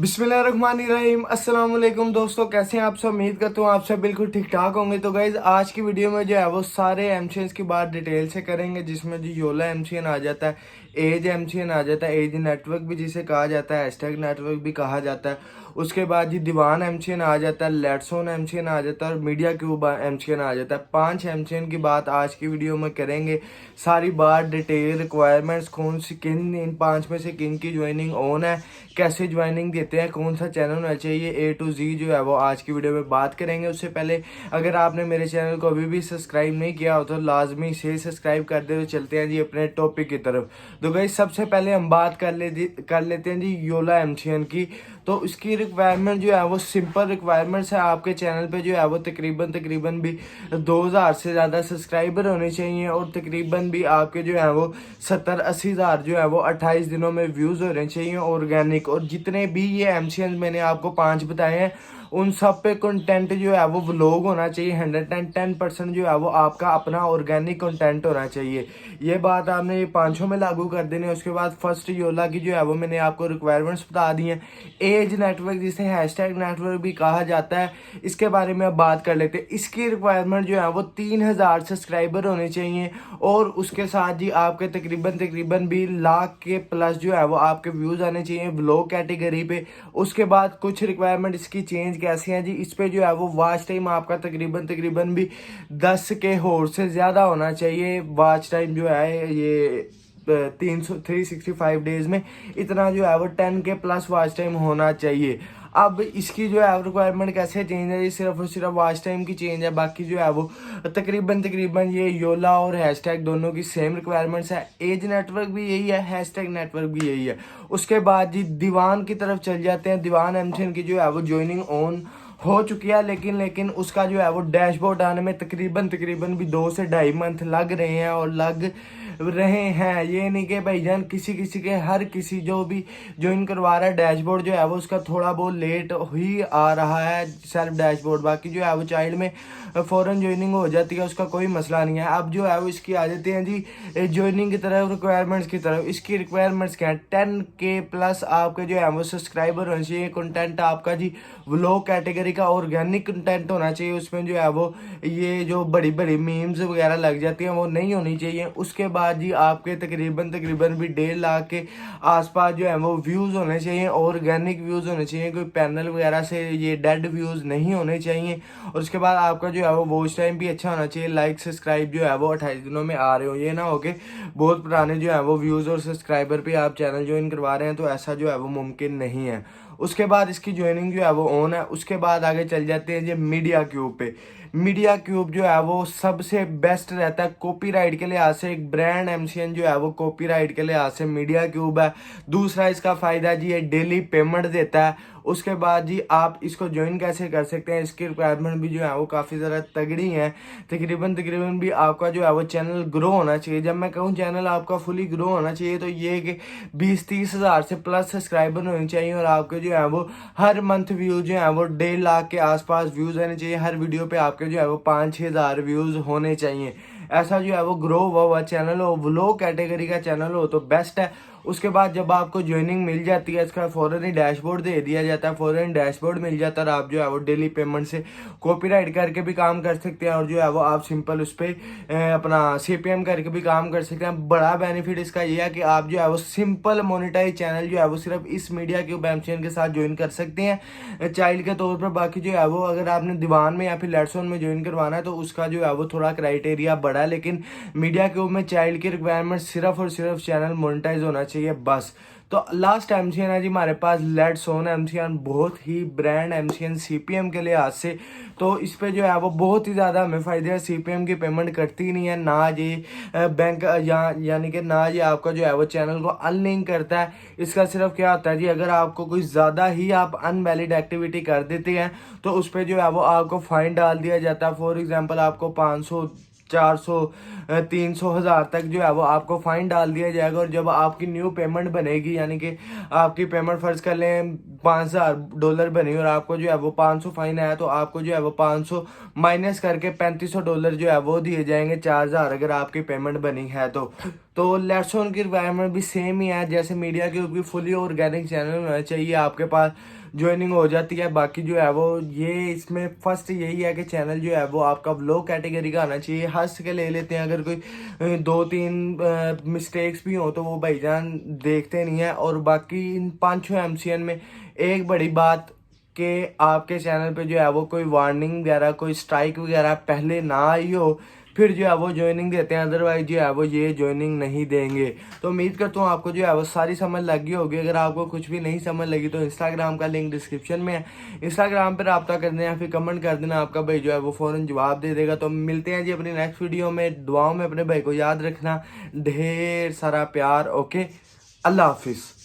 बिस्मिल्लाहिर्रहमानिर्रहीम। अस्सलाम वालेकुम दोस्तों, कैसे हैं आप सब। उम्मीद करता हूँ आप सब बिल्कुल ठीक ठाक होंगे। तो गाइज आज की वीडियो में जो है वो सारे एमसीएन की बात डिटेल से करेंगे, जिसमें जो योला एमसीएन आ जाता है, एज एमसीएन आ जाता है, एज नेटवर्क भी जिसे कहा जाता है, हैशटैग नेटवर्क भी कहा जाता है। उसके बाद जी दीवान एमसीएन आ जाता है, लेट्सोन एमसीएन आ जाता है और मीडिया क्यूब एमसीएन आ जाता है। 5 एमसीएन की बात आज की वीडियो में करेंगे। सारी बात डिटेल, रिक्वायरमेंट्स, कौन सी किन इन 5 में से किन की ज्वाइनिंग ऑन है, कैसे ज्वाइनिंग देते हैं, कौन सा चैनल होना चाहिए, ए टू जी जो है वो आज की वीडियो में बात करेंगे। उससे पहले अगर आपने मेरे चैनल को अभी भी सब्सक्राइब नहीं किया हो तो लाजमी से सब्सक्राइब कर दे। तो चलते हैं जी अपने टॉपिक की तरफ। तो गाइस सबसे पहले हम बात कर लेते हैं जी योला एमसीएन की। तो इसकी रिक्वायरमेंट जो है वो सिंपल रिक्वायरमेंट्स है। आपके चैनल पे जो है वो तकरीबन भी 2000 से ज़्यादा सब्सक्राइबर होने चाहिए और तकरीबन भी आपके जो है वो 70-80 हज़ार जो है वो 28 दिनों में व्यूज़ होने चाहिए ऑर्गेनिक। और जितने भी ये एमसीएन मैंने आपको 5 बताए हैं उन सब पे कंटेंट जो है वो व्लॉग होना चाहिए। 110% जो है वो आपका अपना ऑर्गेनिक कंटेंट होना चाहिए। ये बात आपने ये पांचों में लागू कर देनी है। उसके बाद फर्स्ट योला की जो है वो मैंने आपको रिक्वायरमेंट्स बता दी हैं। एज नेटवर्क जिसे हैशटैग नेटवर्क भी कहा जाता है, इसके बारे में अब बात कर लेते हैं। इसकी रिक्वायरमेंट जो है वो 3000 सब्सक्राइबर होने चाहिए और उसके साथ जी आपके तकरीबन भी लाख के प्लस जो है वो आपके व्यूज़ आने चाहिए व्लॉग कैटेगरी पे। उसके बाद कुछ रिक्वायरमेंट इसकी चेंज कैसी हैं जी, इस पे जो है वो वॉच टाइम आपका तकरीबन भी 10 के होर से ज़्यादा होना चाहिए। वॉच टाइम जो है ये 365 डेज में इतना जो है वो 10 के प्लस वॉच टाइम होना चाहिए। अब इसकी जो है रिक्वायरमेंट कैसे चेंज है, ये सिर्फ और सिर्फ वॉच टाइम की चेंज है। बाकी जो है वो तकरीबन ये योला और हैशटैग दोनों की सेम रिक्वायरमेंट्स है। एज नेटवर्क भी यही है, हैशटैग नेटवर्क भी यही है। उसके बाद जी दीवान की तरफ चल जाते हैं। दीवान एमसीएन की जो है वो ज्वाइनिंग ऑन हो चुकी है, लेकिन उसका जो है वो डैशबोर्ड आने में तकरीबन भी 2 से 2.5 मंथ लग रहे हैं और लग रहे हैं। ये नहीं कि भाईजान किसी के हर किसी जो भी ज्वाइन करवा रहा है डैशबोर्ड जो है वो उसका थोड़ा बहुत लेट ही आ रहा है सेल्फ डैशबोर्ड। बाकी जो है वो चाइल्ड में फ़ौरन ज्वाइनिंग हो जाती है, उसका कोई मसला नहीं है। अब जो है वो इसकी आ जाती हैं जी ज्वाइनिंग की तरफ, रिक्वायरमेंट्स की तरफ। इसकी रिक्वायरमेंट्स क्या है, 10 के प्लस आपके जो है वो सब्सक्राइबर होने चाहिए। कंटेंट आपका जी व्लॉग कैटेगरी का ऑर्गेनिक कंटेंट होना चाहिए। उसमें जो है वो ये जो बड़ी बड़ी मीम्स वगैरह लग जाती हैं वो नहीं होनी चाहिए। उसके बाद जी आपके तकरीबन भी 1.5 लाख के आसपास जो है वो व्यूज़ होने चाहिए, ऑर्गेनिक व्यूज़ होने चाहिए। कोई पैनल वगैरह से ये डेड व्यूज़ नहीं होने चाहिए। और उसके बाद आपका जो है वो वॉच टाइम भी अच्छा होना चाहिए। लाइक सब्सक्राइब जो है वो 28 दिनों में आ रहे हो, ये ना हो कि बहुत पुराने जो है वो व्यूज़ और सब्सक्राइबर पे आप चैनल ज्वाइन करवा रहे हैं, तो ऐसा जो है वो मुमकिन नहीं है। उसके बाद इसकी ज्वाइनिंग जो है वो ऑन है। उसके बाद आगे चल जाते हैं जी मीडिया क्यूब पे। मीडिया क्यूब जो है वो सबसे बेस्ट रहता है कॉपीराइट के लिहाज से। एक ब्रांड एमसीएन जो है वो कॉपीराइट के लिहाज से मीडिया क्यूब है। दूसरा इसका फ़ायदा जी ये डेली पेमेंट देता है। उसके बाद जी आप इसको ज्वाइन कैसे कर सकते हैं, इसकी रिक्वायरमेंट भी जो है वो काफ़ी ज़्यादा तगड़ी है। तकरीबन भी आपका जो है वो चैनल ग्रो होना चाहिए। जब मैं कहूँ चैनल आपका फुली ग्रो होना चाहिए तो ये कि 20-30 हज़ार से प्लस सब्सक्राइबर होने चाहिए और आपके जो है वो हर मंथ व्यूज जो है वो 1.5 लाख के आसपास व्यूज आने चाहिए। हर वीडियो पे आपके जो है वो 5-6 हज़ार व्यूज होने चाहिए। ऐसा जो है वो ग्रो हुआ चैनल हो, व्लॉग कैटेगरी का चैनल हो तो बेस्ट है। उसके बाद जब आपको ज्वाइनिंग मिल जाती है, इसका फ़ौरन ही डैशबोर्ड दे दिया जाता है। फ़ौरन डैशबोर्ड मिल जाता है और आप जो है वो डेली पेमेंट से कॉपीराइट करके भी काम कर सकते हैं और जो है वो आप सिंपल उस पर अपना सीपीएम करके भी काम कर सकते हैं। बड़ा बेनिफिट इसका ये है कि आप जो है वो सिंपल मोनेटाइज चैनल जो है वो सिर्फ इस मीडिया क्यूब एमसीएन के साथ ज्वाइन कर सकते हैं चाइल्ड के तौर पर। बाकी जो है वो अगर आपने दीवान में या फिर लेट्सोन में ज्वाइन करवाना है तो उसका जो है वो थोड़ा क्राइटेरिया बड़ा है, लेकिन मीडिया क्यूब में चाइल्ड की रिक्वायरमेंट सिर्फ और सिर्फ चैनल मोनेटाइज होना चाहिए बस। तो लास्ट एमसीएन है जी हमारे पास लेट्सोन एमसीएन, बहुत ही ब्रांड एमसीएन सीपीएम के लिहाज से। तो इस पे जो है वो बहुत ही ज़्यादा हमें फ़ायदे हैं। सीपीएम की पेमेंट करती नहीं है ना ये बैंक यानी कि ना ये आपका जो है वो चैनल को अनलिंक करता है। इसका सिर्फ क्या होता है जी, अगर आपको कोई ज़्यादा ही आप अनवैलिड एक्टिविटी कर देते हैं तो उस पर जो है वो आपको फ़ाइन डाल दिया जाता है। फॉर एग्जाम्पल आपको 500 400 300 हज़ार तक जो है वो आपको फ़ाइन डाल दिया जाएगा। और जब आपकी न्यू पेमेंट बनेगी, यानी कि आपकी पेमेंट फ़र्ज़ कर लें $5000 बनी और आपको जो है वो 500 फ़ाइन आया, तो आपको जो है वो 500 माइनस करके $3500 जो है वो दिए जाएंगे, 4000 अगर आपकी पेमेंट बनी है तो लेट्स ऑन की रिक्वायरमेंट भी सेम ही है जैसे मीडिया के ऊपर। फुली ऑर्गेनिक चैनल होना चाहिए, आपके पास ज्वाइनिंग हो जाती है। बाकी जो है वो ये इसमें फर्स्ट यही है कि चैनल जो है वो आपका व्लॉग कैटेगरी का आना चाहिए। हंस के ले लेते हैं, अगर कोई 2-3 मिस्टेक्स भी हो तो वो भाईजान देखते नहीं है। और बाकी इन 5 एमसीएन में एक बड़ी बात कि आपके चैनल पे जो है वो कोई वार्निंग वगैरह, कोई स्ट्राइक वगैरह पहले ना आई हो, फिर जो है वो ज्वाइनिंग देते हैं, अदरवाइज जो है वो ये ज्वाइनिंग नहीं देंगे। तो उम्मीद करता हूँ आपको जो है वो सारी समझ लगी होगी। अगर आपको कुछ भी नहीं समझ लगी तो इंस्टाग्राम का लिंक डिस्क्रिप्शन में है, इंस्टाग्राम पर रब्ता कर देना या फिर कमेंट कर देना, आपका भाई जो है वो फ़ौरन जवाब दे देगा। तो मिलते हैं जी अपनी नेक्स्ट वीडियो में। दुआओं में अपने भाई को याद रखना, ढेर सारा प्यार। ओके, अल्लाह हाफिज़।